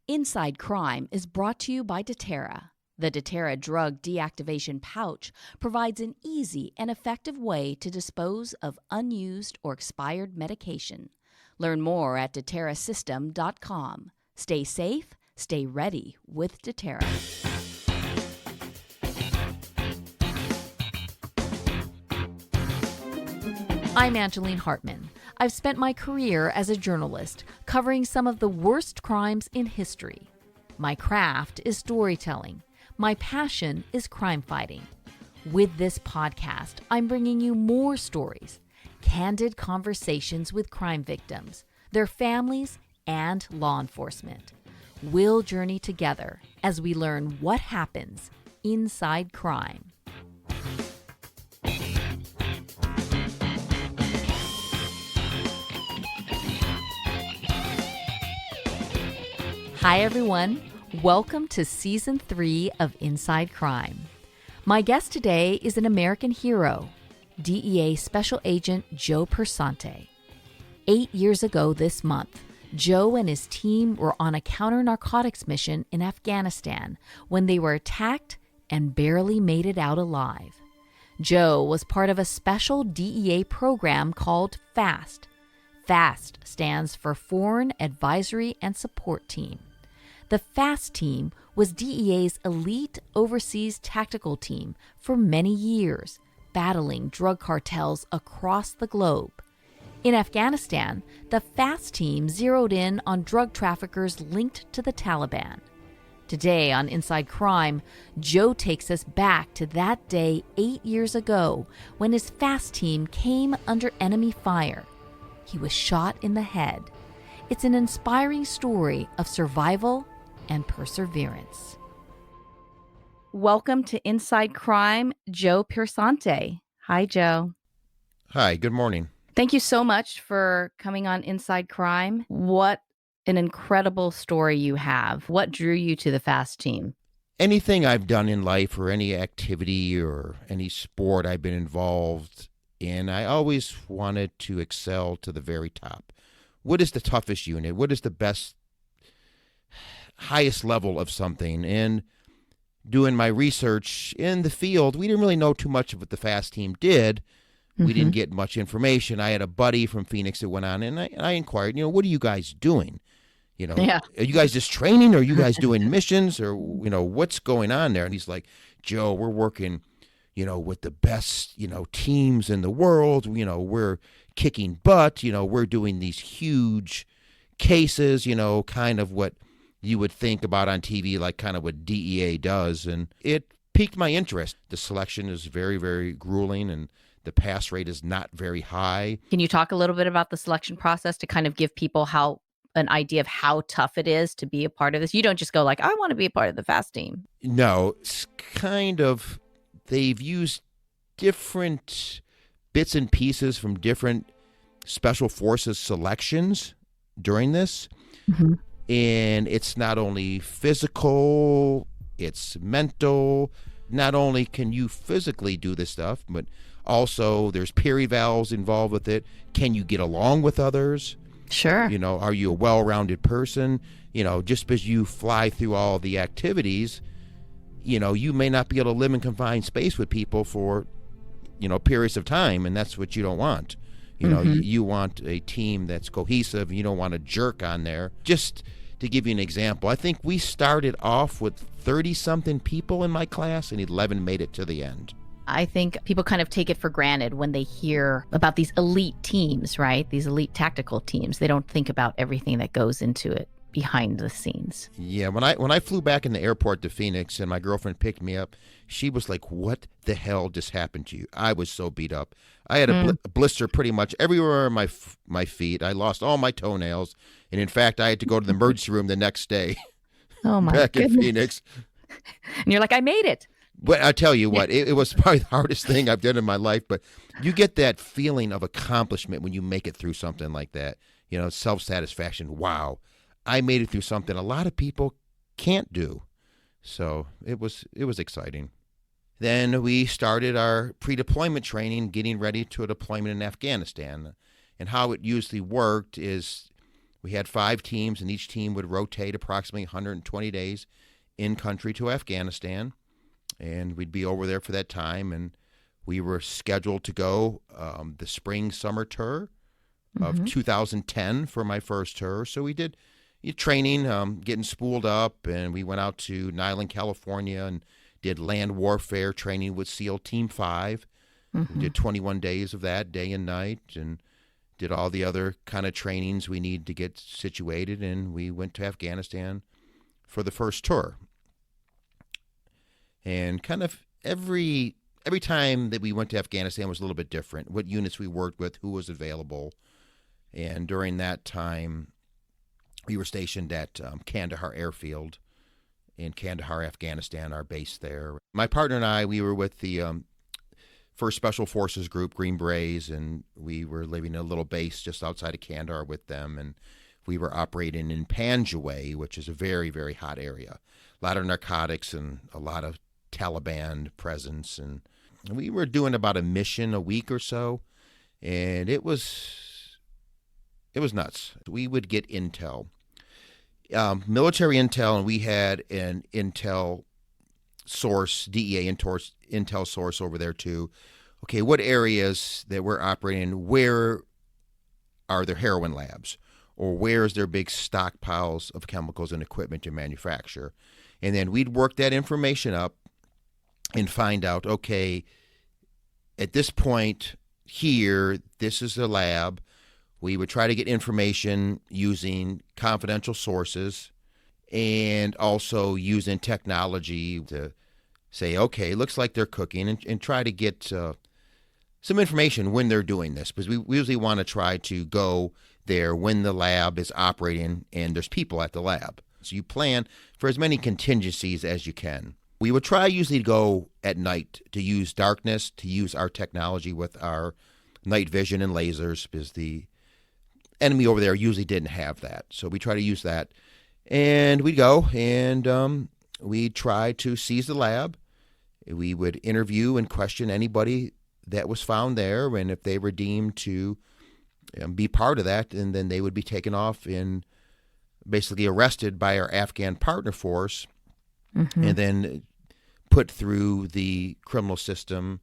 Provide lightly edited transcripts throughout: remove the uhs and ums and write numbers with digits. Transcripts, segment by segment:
Inside Crime is brought to you by DEA. The DEA drug deactivation pouch provides an easy and effective way to dispose of unused or expired medication. Learn more at deterrasystem.com. Stay safe, stay ready with DEA. I'm Angeline Hartman. I've spent my career as a journalist covering some of the worst crimes in history. My craft is storytelling. My passion is crime fighting. With this podcast, I'm bringing you more stories, candid conversations with crime victims, their families, and law enforcement. We'll journey together as we learn what happens inside crime. Hi, everyone. Welcome to Season 3 of Inside Crime. My guest today is an American hero, DEA Special Agent Joe Piersante. 8 years ago this month, Joe and his team were on a counter-narcotics mission in Afghanistan when they were attacked and barely made it out alive. Joe was part of a special DEA program called FAST. FAST stands for Foreign Advisory and Support Team. The FAST team was DEA's elite overseas tactical team for many years, battling drug cartels across the globe. In Afghanistan, the FAST team zeroed in on drug traffickers linked to the Taliban. Today on Inside Crime, Joe takes us back to that day 8 years ago when his FAST team came under enemy fire. He was shot in the head. It's an inspiring story of survival and perseverance. Welcome to Inside Crime, Joe Piersante. Hi, Joe. Hi, good morning. Thank you so much for coming on Inside Crime. What an incredible story you have. What drew you to the FAST team? Anything I've done in life or any activity or any sport I've been involved in, I always wanted to excel to the very top. What is the toughest unit? What is the best, highest level of something? And doing my research in the field, we didn't really know too much of what the FAST team did. We didn't get much information. I had a buddy from Phoenix that went on, and I inquired, what are you guys doing? Are you guys just training? Or are you guys doing missions? Or, what's going on there? And he's like, Joe, we're working, with the best, teams in the world. We're kicking butt. We're doing these huge cases, kind of what you would think about on TV, like kind of what DEA does. And it piqued my interest. The selection is very, very grueling, and the pass rate is not very high. Can you talk a little bit about the selection process to kind of give people an idea of how tough it is to be a part of this? You don't just go like, I want to be a part of the FAST team. No, it's kind of, they've used different bits and pieces from different special forces selections during this. And it's not only physical, it's mental. Not only can you physically do this stuff, but also there's peer evals involved with it. Can you get along with others? Sure. Are you a well-rounded person? Just because you fly through all the activities, you may not be able to live in confined space with people for, periods of time, and that's what you don't want. You want a team that's cohesive. You don't want a jerk on there. Just to give you an example, I think we started off with 30-something people in my class, and 11 made it to the end. I think people kind of take it for granted when they hear about these elite teams, right? These elite tactical teams. They don't think about everything that goes into it behind the scenes. Yeah, when I flew back in the airport to Phoenix and my girlfriend picked me up, she was like, what the hell just happened to you? I was so beat up. I had a blister pretty much everywhere on my feet. I lost all my toenails. And in fact, I had to go to the emergency room the next day. Oh my back goodness. in Phoenix. And you're like, I made it. But I tell you what, it was probably the hardest thing I've done in my life. But you get that feeling of accomplishment when you make it through something like that. Self-satisfaction. Wow, I made it through something a lot of people can't do. So it was exciting. Then we started our pre-deployment training, getting ready to a deployment in Afghanistan. And how it usually worked is We had 5 teams, and each team would rotate approximately 120 days in country to Afghanistan, and we'd be over there for that time. And we were scheduled to go the spring-summer tour of 2010 for my first tour. So we did training, getting spooled up, and we went out to Nyland, California, and did land warfare training with SEAL Team 5. We did 21 days of that, day and night, and did all the other kind of trainings we need to get situated, and we went to Afghanistan for the first tour. And kind of every time that we went to Afghanistan was a little bit different. What units we worked with, who was available. And during that time, we were stationed at Kandahar Airfield in Kandahar, Afghanistan, our base there. My partner and I, we were with the 1st Special Forces Group, Green Berets, and we were living in a little base just outside of Kandahar with them. And we were operating in Panjwai, which is a very, very hot area. A lot of narcotics and a lot of Taliban presence. And we were doing about a mission a week or so, and it was nuts. We would get intel, military intel, and we had an intel source, DEA intel source over there too. Okay, what areas that we're operating in, where are there heroin labs? Or where's their big stockpiles of chemicals and equipment to manufacture? And then we'd work that information up and find out, okay, at this point here, this is the lab. We would try to get information using confidential sources and also using technology to say, okay, looks like they're cooking, and try to get some information when they're doing this, because we usually want to try to go there when the lab is operating and there's people at the lab. So you plan for as many contingencies as you can. We would try usually to go at night, to use darkness, to use our technology with our night vision and lasers, because the enemy over there usually didn't have that. So we try to use that. And we'd go and we'd try to seize the lab. We would interview and question anybody that was found there, and if they were deemed to be part of that, and then they would be taken off and basically arrested by our Afghan partner force, and then put through the criminal system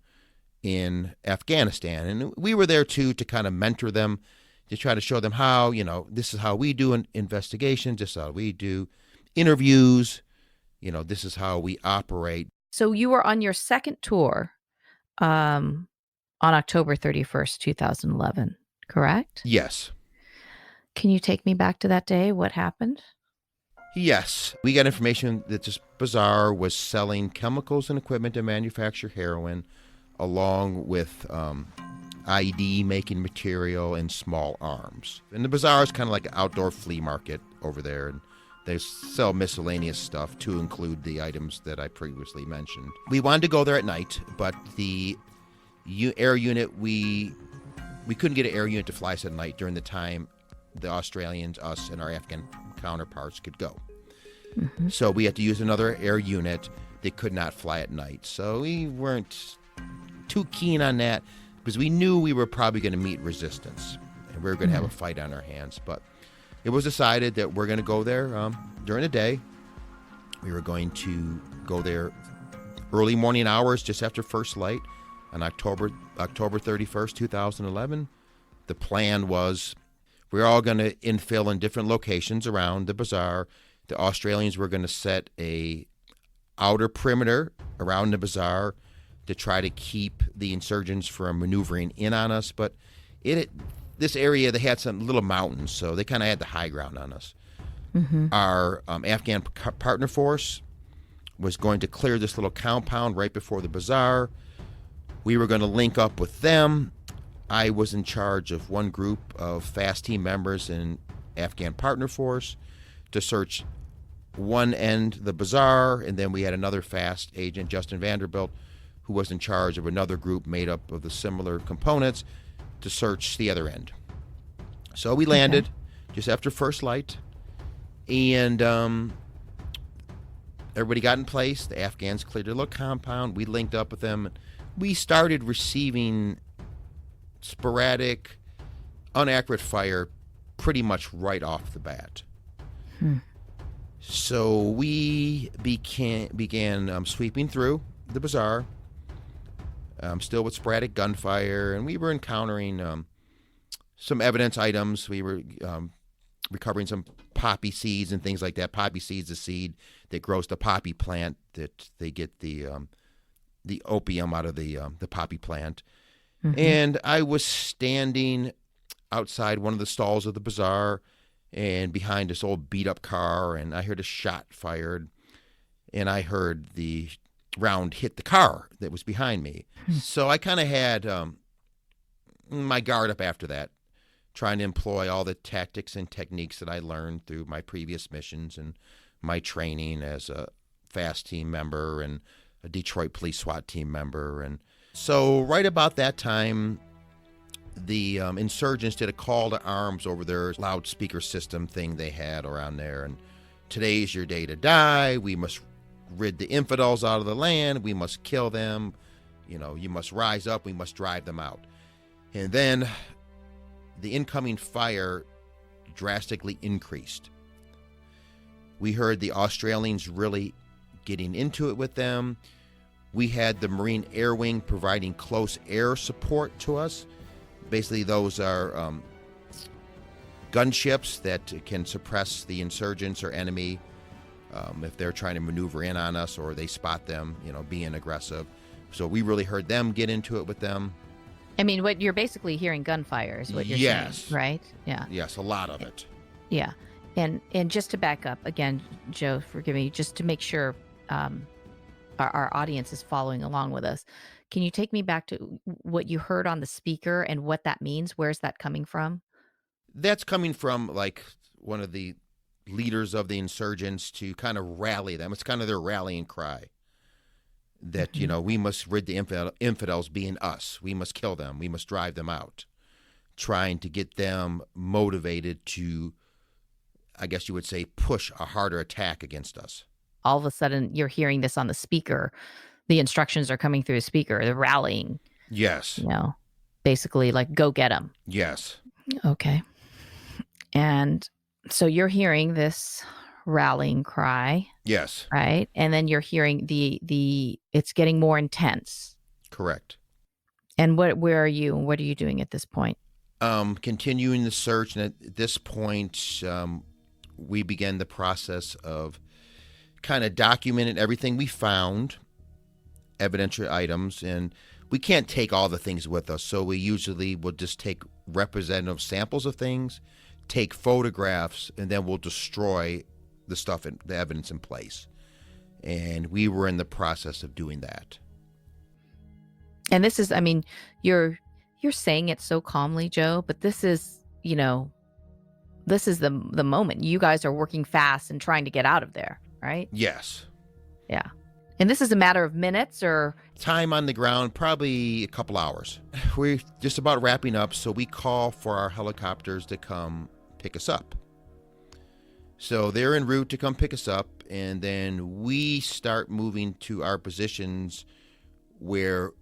in Afghanistan. And we were there too to kind of mentor them, to try to show them how, this is how we do investigations, this is how we do interviews, this is how we operate. So you were on your second tour on October 31st, 2011, correct? Yes. Can you take me back to that day? What happened? Yes. We got information that this bazaar was selling chemicals and equipment to manufacture heroin, along with ID making material and small arms. And the bazaar is kind of like an outdoor flea market over there, and they sell miscellaneous stuff to include the items that I previously mentioned. We wanted to go there at night, but the air unit, we couldn't get an air unit to fly us at night during the time the Australians, us, and our Afghan counterparts could go. So we had to use another air unit that could not fly at night. So we weren't too keen on that, because we knew we were probably going to meet resistance and we were going to have a fight on our hands. But it was decided that we're going to go there during the day. We were going to go there early morning hours, just after first light on October 31st, 2011. The plan was we were all going to infill in different locations around the bazaar. The Australians were going to set a outer perimeter around the bazaar to try to keep the insurgents from maneuvering in on us. But this area, they had some little mountains, so they kind of had the high ground on us. Our Afghan partner force was going to clear this little compound right before the bazaar. We were going to link up with them. I was in charge of one group of FAST team members in Afghan partner force to search one end, the bazaar, and then we had another FAST agent, Justin Vanderbilt, who was in charge of another group made up of the similar components to search the other end. So we landed just after first light, and everybody got in place. The Afghans cleared their little compound. We linked up with them. We started receiving sporadic, inaccurate fire pretty much right off the bat. So we began sweeping through the bazaar, still with sporadic gunfire, and we were encountering some evidence items. We were recovering some poppy seeds and things like that. Poppy seeds, the seed that grows the poppy plant, that they get the opium out of the poppy plant. And I was standing outside one of the stalls of the bazaar and behind this old beat-up car, and I heard a shot fired, and I heard the round hit the car that was behind me. So I kind of had my guard up after that, trying to employ all the tactics and techniques that I learned through my previous missions and my training as a FAST team member and a Detroit Police SWAT team member. And so right about that time, the insurgents did a call to arms over their loudspeaker system thing they had around there. And today's your day to die. We must rid the infidels out of the land. We must kill them. You know, you must rise up. We must drive them out. And then the incoming fire drastically increased. We heard the Australians really getting into it with them. We had the Marine Air Wing providing close air support to us. Basically, those are gunships that can suppress the insurgents or enemy if they're trying to maneuver in on us or they spot them, you know, being aggressive. So we really heard them get into it with them. I mean, what you're basically hearing gunfire is what you're saying, right? Yeah. Yes, a lot of it. Yeah. And just to back up, again, Joe, forgive me, just to make sure our audience is following along with us, can you take me back to what you heard on the speaker and what that means? Where's that coming from? That's coming from, like, one of the leaders of the insurgents to kind of rally them. It's kind of their rallying cry. That, you know, we must rid the infidels, being us. We must kill them. We must drive them out. Trying to get them motivated to, I guess you would say, push a harder attack against us. All of a sudden, you're hearing this on the speaker. The instructions are coming through the speaker. They're rallying. Yes. You know, basically like, go get them. Yes. Okay. And so you're hearing this rallying cry. Yes. Right? And then you're hearing the it's getting more intense. Correct. And where are you and what are you doing at this point? Continuing the search, and at this point, we began the process of kind of documenting everything we found, evidentiary items, and we can't take all the things with us, so we usually will just take representative samples of things, take photographs, and then we'll destroy the stuff, the evidence in place. And we were in the process of doing that. And this is, I mean, you're saying it so calmly, Joe, but this is, you know, this is the moment. You guys are working fast and trying to get out of there, right? Yes. Yeah. And this is a matter of minutes or? Time on the ground, probably a couple hours. We're just about wrapping up, so we call for our helicopters to come pick us up. So they're en route to come pick us up, and then we start moving to our positions where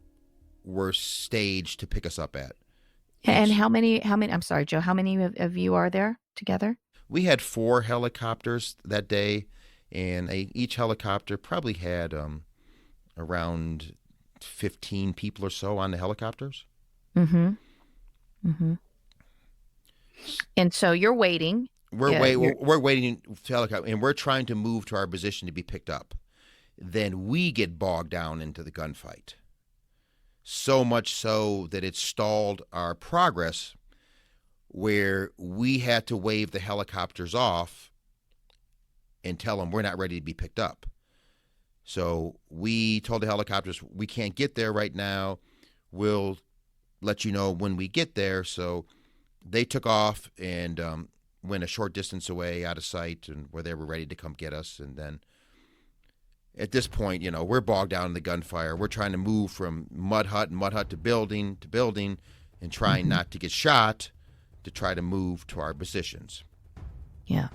we're staged to pick us up at. And how many, I'm sorry, Joe, how many of you are there together? We had 4 helicopters that day, and each helicopter probably had around 15 people or so on the helicopters. Mm-hmm. Mm-hmm. And so you're waiting. We're waiting for helicopter, and we're trying to move to our position to be picked up. Then we get bogged down into the gunfight. So much so that it stalled our progress, where we had to wave the helicopters off and tell them we're not ready to be picked up. So we told the helicopters, we can't get there right now. We'll let you know when we get there. So they took off and went a short distance away out of sight, and where they were ready to come get us. And then at this point, you know, we're bogged down in the gunfire. We're trying to move from mud hut to building, and trying not to get shot, to try to move to our positions. Yeah.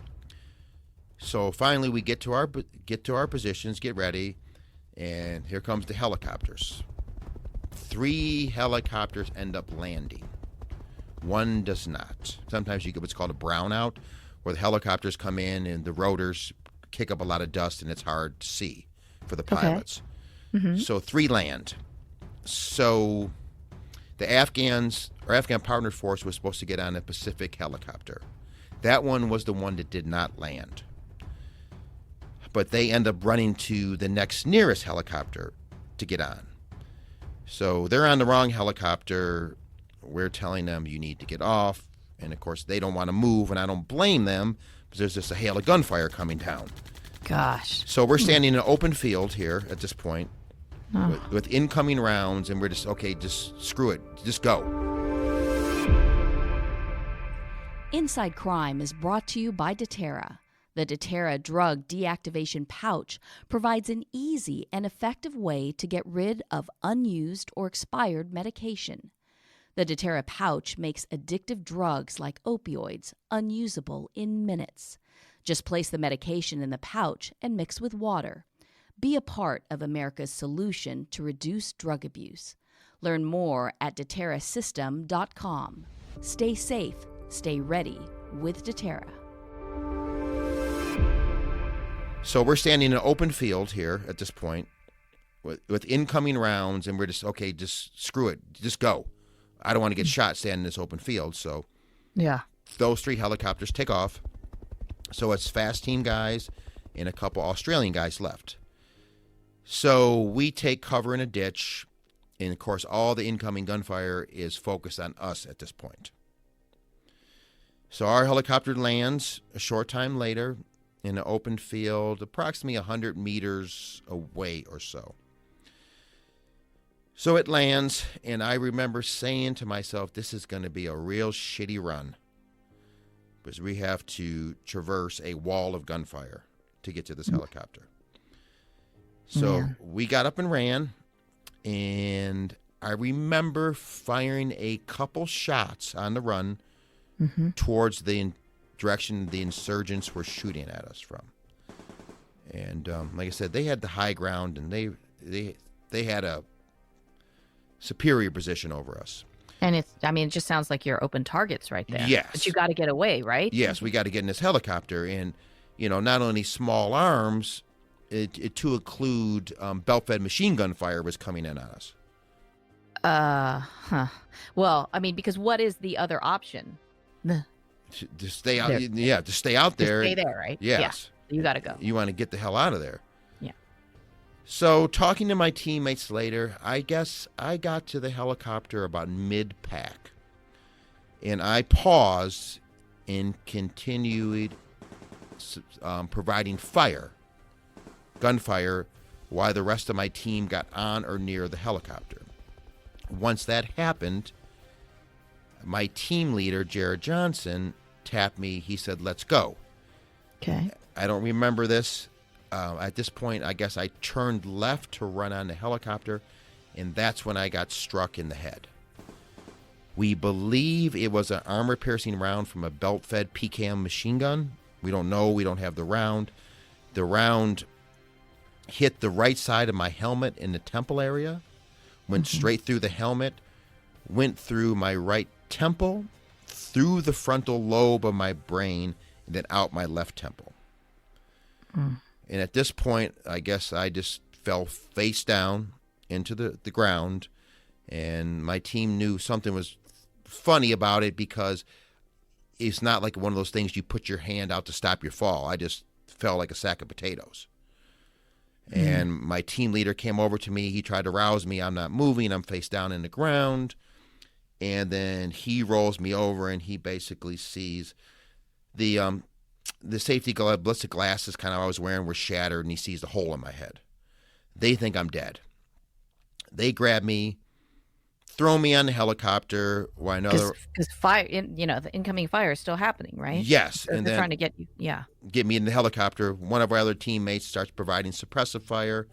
So finally we get to our positions, get ready, and here comes the helicopters. 3 helicopters end up landing. One does not. Sometimes you get what's called a brownout, where the helicopters come in and the rotors kick up a lot of dust and it's hard to see for the pilots. Mm-hmm. So 3 land. So the Afghan partner force was supposed to get on a Pacific helicopter. That one was the one that did not land. But they end up running to the next nearest helicopter to get on. So they're on the wrong helicopter. We're telling them you need to get off. And of course, they don't want to move, and I don't blame them because there's just a hail of gunfire coming down. Gosh. So we're standing in an open field here at this point with incoming rounds, and we're just, okay, just screw it. Just go. Inside Crime is brought to you by DEA. The DEA drug deactivation pouch provides an easy and effective way to get rid of unused or expired medication. The DEA pouch makes addictive drugs like opioids unusable in minutes. Just place the medication in the pouch and mix with water. Be a part of America's solution to reduce drug abuse. Learn more at deterrasystem.com. Stay safe, stay ready with DEA. So we're standing in an open field here at this point with incoming rounds, and we're just, okay, just screw it. Just go. I don't want to get shot standing in this open field. So Yeah. those 3 helicopters take off. So it's fast team guys and a couple Australian guys left. So we take cover in a ditch, and of course all the incoming gunfire is focused on us at this point. So our helicopter lands a short time later in an open field, approximately 100 meters away or so. So it lands, and I remember saying to myself, this is going to be a real shitty run, because we have to traverse a wall of gunfire to get to this helicopter. So we got up and ran, and I remember firing a couple shots on the run towards the direction the insurgents were shooting at us from. And like I said, they had the high ground, and they had a superior position over us. And it just sounds like you're open targets right there. Yes. But you got to get away, right? Yes, we got to get in this helicopter. And, not only small arms, it to include belt-fed machine gun fire was coming in on us. Well, because what is the other option? To stay out, to stay out there. To stay there, right? Yes. Yeah, you got to go. You want to get the hell out of there. Yeah. So talking to my teammates later, I guess I got to the helicopter about mid-pack. And I paused and continued providing gunfire, while the rest of my team got on or near the helicopter. Once that happened, my team leader, Jared Johnson, tapped me. He said, let's go. Okay. I don't remember this. At this point, I guess I turned left to run on the helicopter, and that's when I got struck in the head. We believe it was an armor-piercing round from a belt-fed PKM machine gun. We don't know. We don't have the round. The round hit the right side of my helmet in the temple area, went straight through the helmet, went through my right temple, through the frontal lobe of my brain, and then out my left temple. And at this point, I guess I just fell face down into the ground, and my team knew something was funny about it, because it's not like one of those things you put your hand out to stop your fall. I just fell like a sack of potatoes. And my team leader came over to me. He tried to rouse me. I'm not moving. I'm face down in the ground. And then he rolls me over, and he basically sees the safety ballistic glasses kind of I was wearing were shattered, and he sees the hole in my head. They think I'm dead. They grab me, throw me on the helicopter. While another, because fire, the incoming fire is still happening, right? Yes, So and they're then trying to get you. Yeah. get me in the helicopter. One of our other teammates starts providing suppressive fire.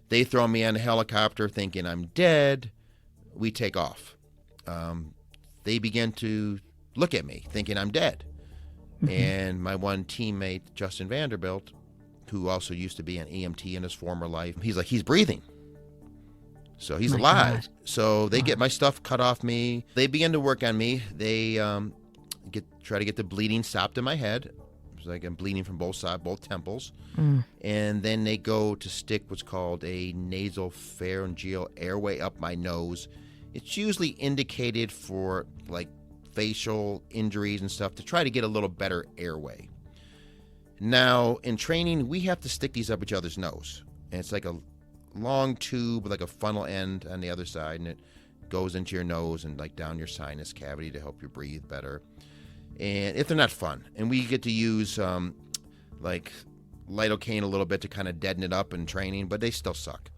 They throw me on the helicopter, thinking I'm dead. We take off. They begin to look at me, thinking I'm dead. And my one teammate, Justin Vanderbilt, who also used to be an EMT in his former life, he's like, he's breathing. So he's My alive. God. So they Wow. get my stuff cut off me. They begin to work on me. They try to get the bleeding stopped in my head. It's like I'm bleeding from both sides, both temples. Mm. And then they go to stick what's called a nasal pharyngeal airway up my nose. It's usually indicated for like facial injuries and stuff to try to get a little better airway. Now, in training, we have to stick these up each other's nose. And it's like a long tube with like a funnel end on the other side, and it goes into your nose and like down your sinus cavity to help you breathe better. And if they're not fun, and we get to use like lidocaine a little bit to kind of deaden it up in training, but they still suck.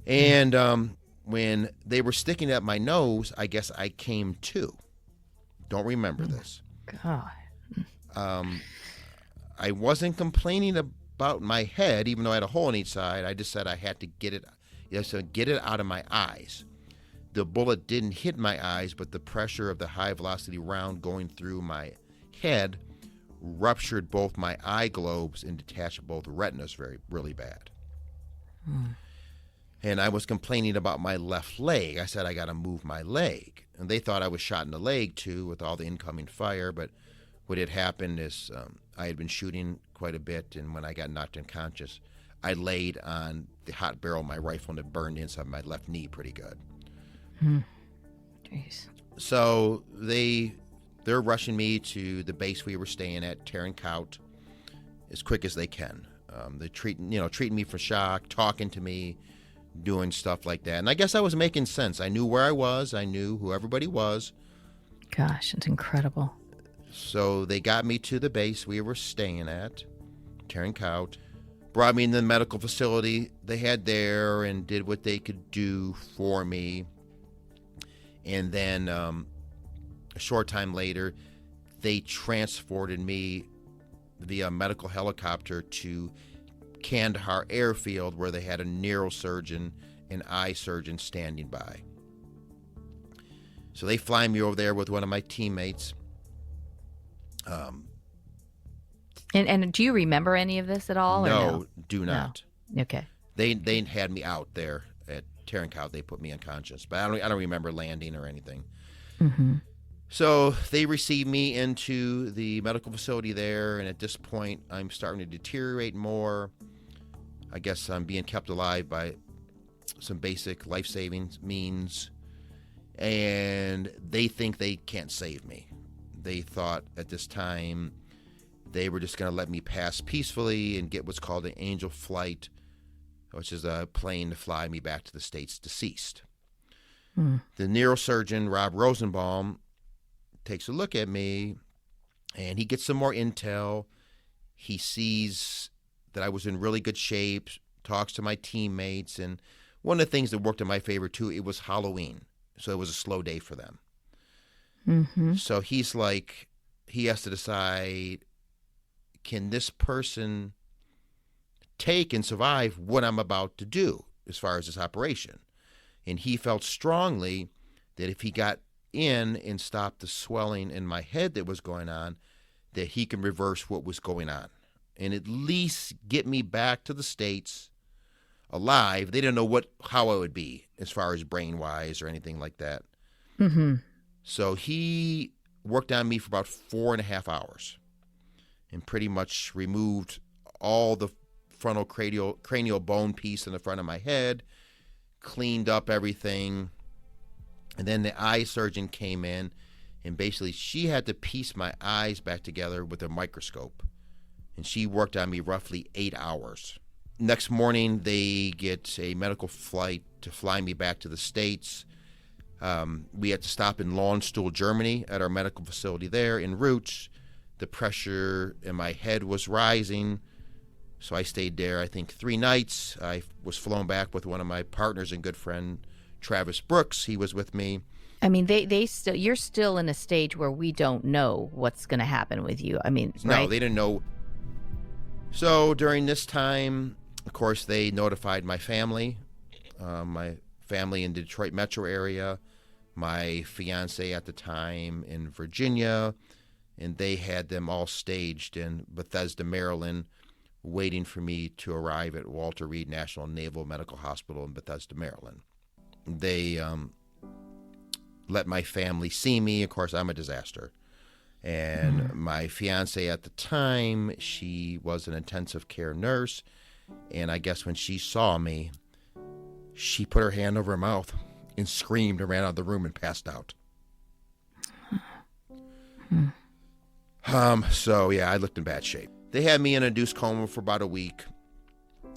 And when they were sticking up my nose, I guess I came to. Don't remember this. God. I wasn't complaining about my head, even though I had a hole in each side. I just said I had to get it out of my eyes. The bullet didn't hit my eyes, but the pressure of the high-velocity round going through my head ruptured both my eye globes and detached both retinas really bad. And I was complaining about my left leg. I said I got to move my leg. And they thought I was shot in the leg, too, with all the incoming fire. But what had happened is I had been shooting quite a bit, and when I got knocked unconscious, I laid on the hot barrel of my rifle, and it burned inside my left knee pretty good. Jeez. So they're rushing me to the base we were staying at, Turncout, as quick as they can. They're treating me for shock, talking to me, doing stuff like that. And I guess I was making sense. I knew where I was. I knew who everybody was. Gosh, it's incredible. So they got me to the base we were staying at, Turncout, brought me in the medical facility they had there and did what they could do for me. And then a short time later, they transported me via medical helicopter to Kandahar Airfield, where they had a neurosurgeon and eye surgeon standing by. So they fly me over there with one of my teammates. And do you remember any of this at all? No, or no? do not. No. Okay. They had me out there at Turncout. They put me unconscious, but I don't remember landing or anything. Mm-hmm. So they received me into the medical facility there, and at this point, I'm starting to deteriorate more. I guess I'm being kept alive by some basic life-saving means, and they think they can't save me. They thought at this time they were just going to let me pass peacefully and get what's called an angel flight, which is a plane to fly me back to the States deceased. The neurosurgeon, Rob Rosenbaum, takes a look at me, and he gets some more intel. He sees that I was in really good shape, talks to my teammates, and one of the things that worked in my favor, too, it was Halloween, so it was a slow day for them. Mm-hmm. So he's like, he has to decide, can this person take and survive what I'm about to do as far as this operation? And he felt strongly that if he got in and stopped the swelling in my head that was going on, that he can reverse what was going on and at least get me back to the States alive. They didn't know how I would be as far as brain-wise or anything like that. Mm-hmm. So he worked on me for about 4.5 hours and pretty much removed all the frontal cranial bone piece in the front of my head, cleaned up everything. And then the eye surgeon came in, and basically she had to piece my eyes back together with a microscope. And she worked on me roughly 8 hours. Next morning, they get a medical flight to fly me back to the States. We had to stop in Lahnstuhl, Germany, at our medical facility there. En route, the pressure in my head was rising, so I stayed there, I think, 3 nights. I was flown back with one of my partners and good friend, Travis Brooks. He was with me. I mean, you're still in a stage where we don't know what's going to happen with you. I mean, No, right? they didn't know. So during this time, of course, they notified my family in the Detroit metro area, my fiance at the time in Virginia, and they had them all staged in Bethesda, Maryland, waiting for me to arrive at Walter Reed National Naval Medical Hospital in Bethesda, Maryland. they let my family see me. Of course, I'm a disaster. And my fiance at the time, she was an intensive care nurse. And I guess when she saw me, she put her hand over her mouth and screamed and ran out of the room and passed out. So yeah, I looked in bad shape. They had me in a induced coma for about a week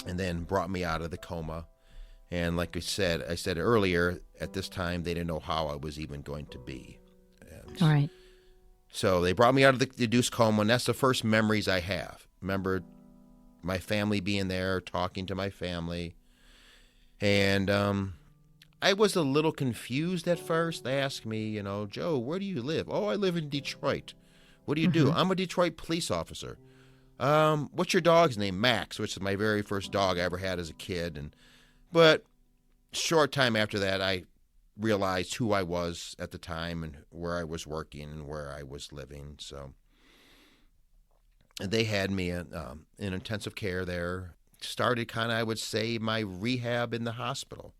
and then brought me out of the coma. And like I said earlier, at this time, they didn't know how I was even going to be. And All right. so they brought me out of the induced coma, and that's the first memories I have. Remember my family being there, talking to my family. And I was a little confused at first. They asked me, Joe, where do you live? Oh, I live in Detroit. What do you do? I'm a Detroit police officer. What's your dog's name? Max, which is my very first dog I ever had as a kid. But short time after that, I realized who I was at the time and where I was working and where I was living. So they had me in intensive care there. Started kind of, I would say, my rehab in the hospital.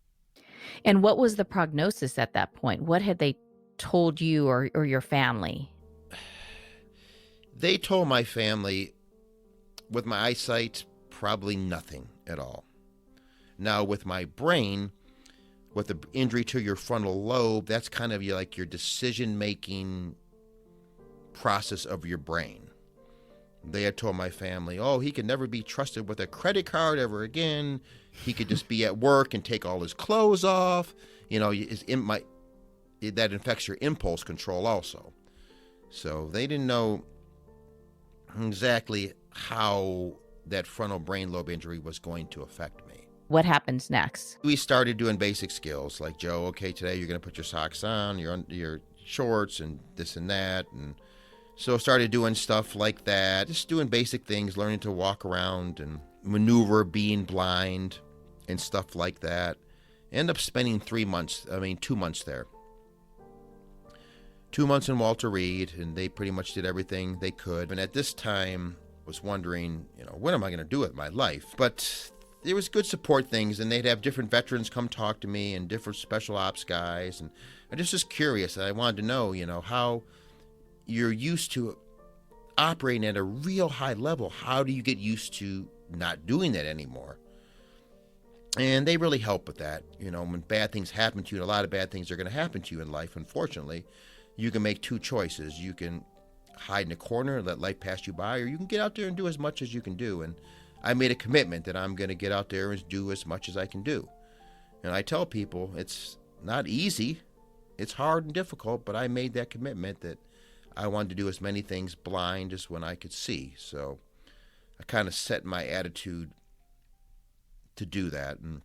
And what was the prognosis at that point? What had they told you or your family? They told my family, with my eyesight, probably nothing at all. Now, with my brain, with the injury to your frontal lobe, that's kind of like your decision-making process of your brain. They had told my family, oh, he could never be trusted with a credit card ever again. He could just be at work and take all his clothes off. That affects your impulse control also. So they didn't know exactly how that frontal brain lobe injury was going to affect me. What happens next? We started doing basic skills like, Joe, okay, today you're going to put your socks on, your shorts and this and that. And so started doing stuff like that, just doing basic things, learning to walk around and maneuver being blind and stuff like that. End up spending 2 months there. 2 months in Walter Reed, and they pretty much did everything they could. And at this time, was wondering, what am I going to do with my life? But there was good support things, and they'd have different veterans come talk to me and different special ops guys. And I just was curious. I wanted to know, how you're used to operating at a real high level. How do you get used to not doing that anymore? And they really help with that. When bad things happen to you, and a lot of bad things are going to happen to you in life, unfortunately, you can make two choices. You can hide in a corner and let life pass you by, or you can get out there and do as much as you can do. And I made a commitment that I'm going to get out there and do as much as I can do. And I tell people it's not easy. It's hard and difficult, but I made that commitment that I wanted to do as many things blind as when I could see. So I kind of set my attitude to do that. And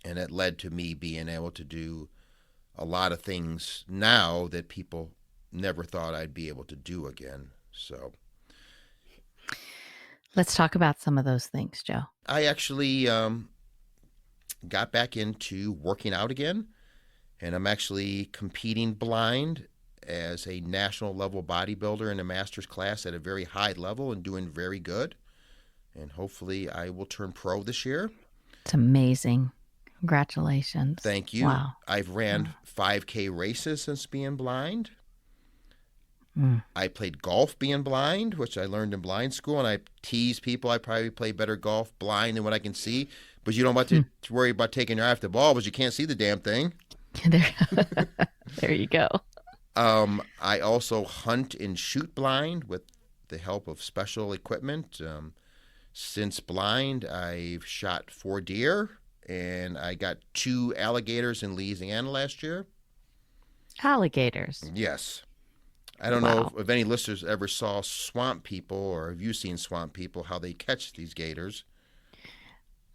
it led to me being able to do a lot of things now that people never thought I'd be able to do again. So let's talk about some of those things, Joe. I actually got back into working out again, and I'm actually competing blind as a national level bodybuilder in a master's class at a very high level and doing very good. And hopefully I will turn pro this year. It's amazing. Congratulations. Thank you. Wow. I've ran 5K races since being blind. I played golf being blind, which I learned in blind school, and I tease people I probably play better golf blind than what I can see. But you don't have to worry about taking your eye off the ball, because you can't see the damn thing. There you go. I also hunt and shoot blind with the help of special equipment. Since blind, I've shot 4 deer, and I got 2 alligators in Louisiana last year. Alligators? Yes. I don't know if any listeners ever saw Swamp People, or have you seen Swamp People, how they catch these gators.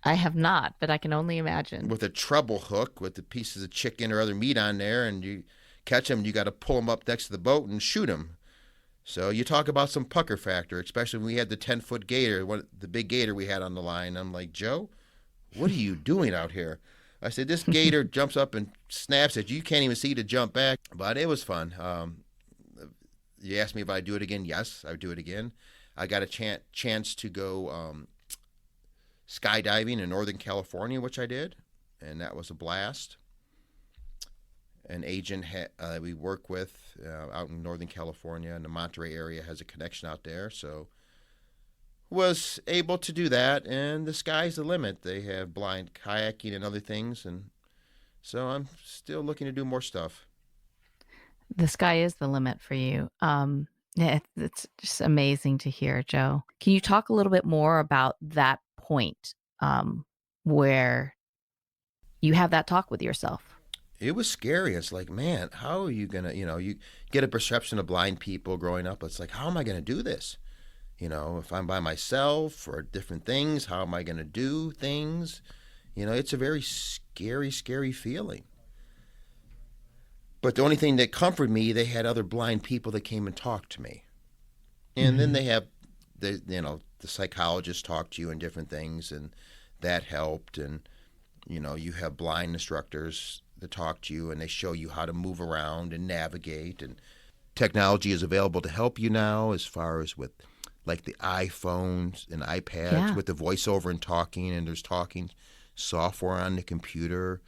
I have not, but I can only imagine. With a treble hook with the pieces of chicken or other meat on there, and you catch them, you got to pull them up next to the boat and shoot them. So you talk about some pucker factor, especially when we had the 10-foot gator, the big gator we had on the line. I'm like, Joe, what are you doing out here? I said, this gator jumps up and snaps at you. You can't even see to jump back. But it was fun. You asked me if I'd do it again. Yes, I would do it again. I got a chance to go skydiving in Northern California, which I did, and that was a blast. an agent we work with out in Northern California, in the Monterey area, has a connection out there. So was able to do that, and the sky's the limit. They have blind kayaking and other things, and so I'm still looking to do more stuff. The sky is the limit for you. Yeah, it's just amazing to hear, Joe. Can you talk a little bit more about that point where you have that talk with yourself? It was scary. It's like, man, how are you going to, you get a perception of blind people growing up. It's like, how am I going to do this? If I'm by myself or different things, how am I going to do things? It's a very scary, scary feeling. But the only thing that comforted me, they had other blind people that came and talked to me. And then they have, the psychologists talk to you and different things, and that helped. And, you have blind instructors that talk to you, and they show you how to move around and navigate. And technology is available to help you now, as far as with like the iPhones and iPads with the voiceover and talking, and there's talking software on the computer.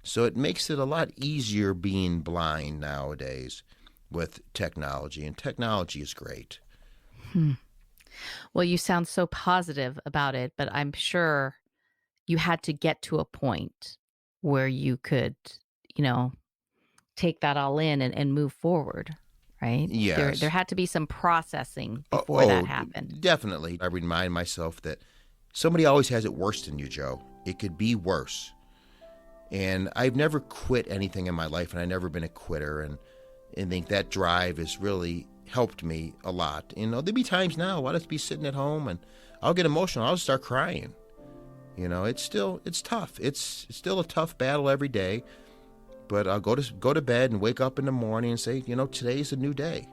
So it makes it a lot easier being blind nowadays with technology, and technology is great. Well, you sound so positive about it, but I'm sure you had to get to a point where you could, take that all in and move forward, right? Yes. There had to be some processing before that happened. Definitely. I remind myself that somebody always has it worse than you, Joe. It could be worse. And I've never quit anything in my life, and I've never been a quitter. And I think that drive has really helped me a lot. There'll be times now I'll just be sitting at home and I'll get emotional. I'll just start crying. It's tough. It's still a tough battle every day. But I'll go to bed and wake up in the morning and say, today's a new day.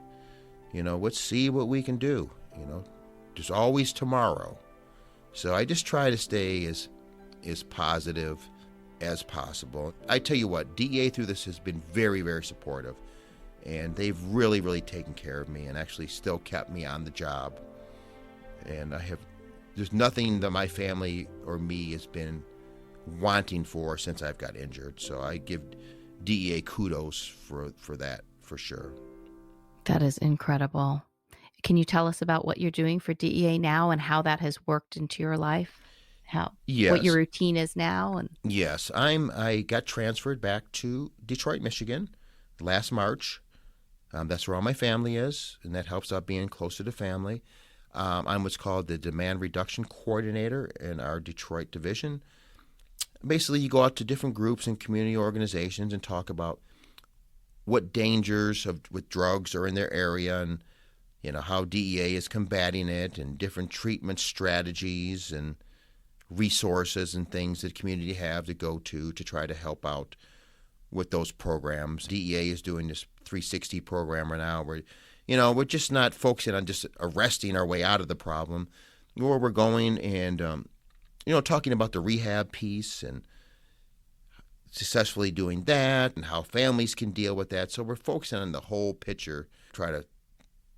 Let's see what we can do. There's always tomorrow. So I just try to stay as positive as possible. I tell you what, DEA through this has been very, very supportive. And they've really, really taken care of me and actually still kept me on the job. And there's nothing that my family or me has been wanting for since I've got injured. So I give DEA kudos for that, for sure. That is incredible. Can you tell us about what you're doing for DEA now and how that has worked into your life? What your routine is now? Yes, I got transferred back to Detroit, Michigan last March. That's where all my family is, and that helps out being closer to family. I'm what's called the Demand Reduction Coordinator in our Detroit division. Basically, you go out to different groups and community organizations and talk about what dangers with drugs are in their area, and how DEA is combating it, and different treatment strategies and resources and things that community have to go to try to help out with those programs. DEA is doing this 360 program right now where, we're just not focusing on just arresting our way out of the problem, where we're going and, talking about the rehab piece and successfully doing that and how families can deal with that. So we're focusing on the whole picture, try to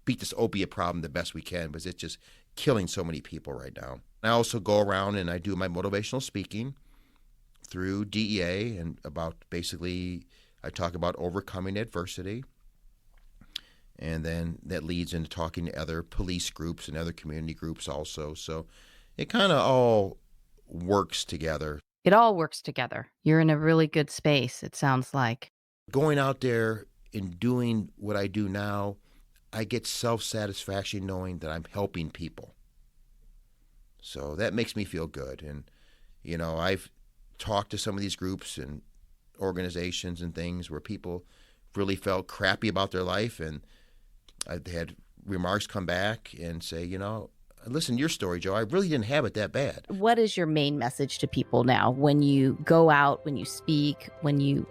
beat this opiate problem the best we can, because it's just killing so many people right now. I also go around and I do my motivational speaking through DEA, and about basically I talk about overcoming adversity, and then that leads into talking to other police groups and other community groups also. So it kind of all works together. It all works together. You're in a really good space, it sounds like. Going out there and doing what I do now, I get self-satisfaction knowing that I'm helping people. So that makes me feel good. And, I've talked to some of these groups and organizations and things where people really felt crappy about their life, and I've had remarks come back and say, listen to your story, Joe. I really didn't have it that bad. What is your main message to people now when you go out, when you speak, when you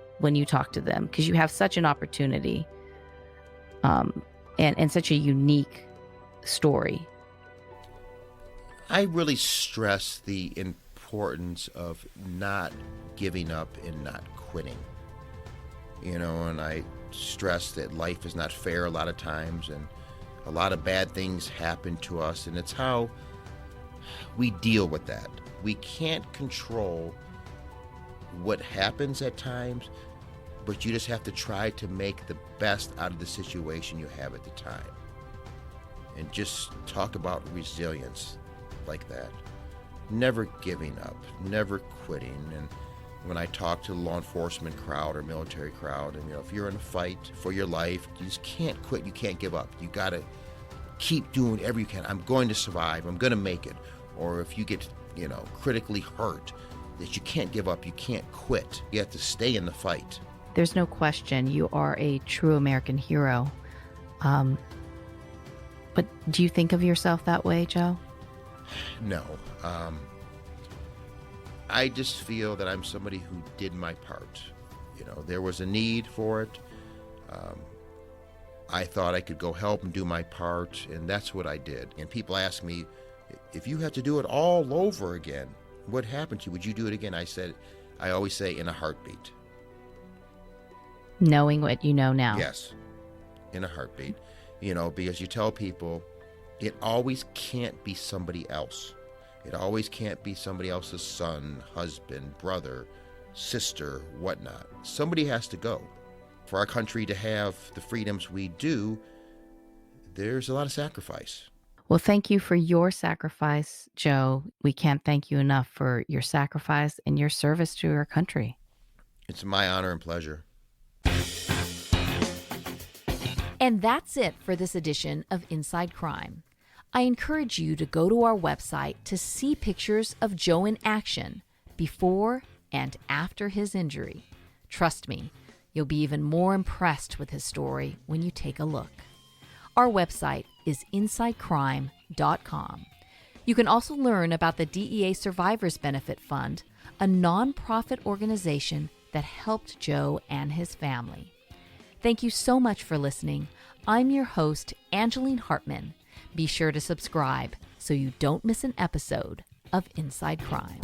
talk to them? Because you have such an opportunity and such a unique story. I really stress the importance of not giving up and not quitting. And I stress that life is not fair a lot of times, and a lot of bad things happen to us, and it's how we deal with that. We can't control what happens at times, but you just have to try to make the best out of the situation you have at the time. And just talk about resilience like that. Never giving up, never quitting. And when I talk to the law enforcement crowd or military crowd, and if you're in a fight for your life, you just can't quit, you can't give up. You gotta keep doing whatever you can. I'm going to survive, I'm gonna make it. Or if you get, critically hurt, that you can't give up, you can't quit. You have to stay in the fight. There's no question you are a true American hero. But do you think of yourself that way, Joe? No. I just feel that I'm somebody who did my part. There was a need for it. I thought I could go help and do my part, and that's what I did. And people ask me, if you had to do it all over again, what happened to you? Would you do it again? I always say, in a heartbeat. Knowing what you know now. Yes, in a heartbeat. Because you tell people it always can't be somebody else. It always can't be somebody else's son, husband, brother, sister, whatnot. Somebody has to go. For our country to have the freedoms we do, there's a lot of sacrifice. Well, thank you for your sacrifice, Joe. We can't thank you enough for your sacrifice and your service to our country. It's my honor and pleasure. And that's it for this edition of Inside Crime. I encourage you to go to our website to see pictures of Joe in action before and after his injury. Trust me, you'll be even more impressed with his story when you take a look. Our website is insidecrime.com. You can also learn about the DEA Survivors Benefit Fund, a nonprofit organization that helped Joe and his family. Thank you so much for listening. I'm your host, Angeline Hartman. Be sure to subscribe so you don't miss an episode of Inside Crime.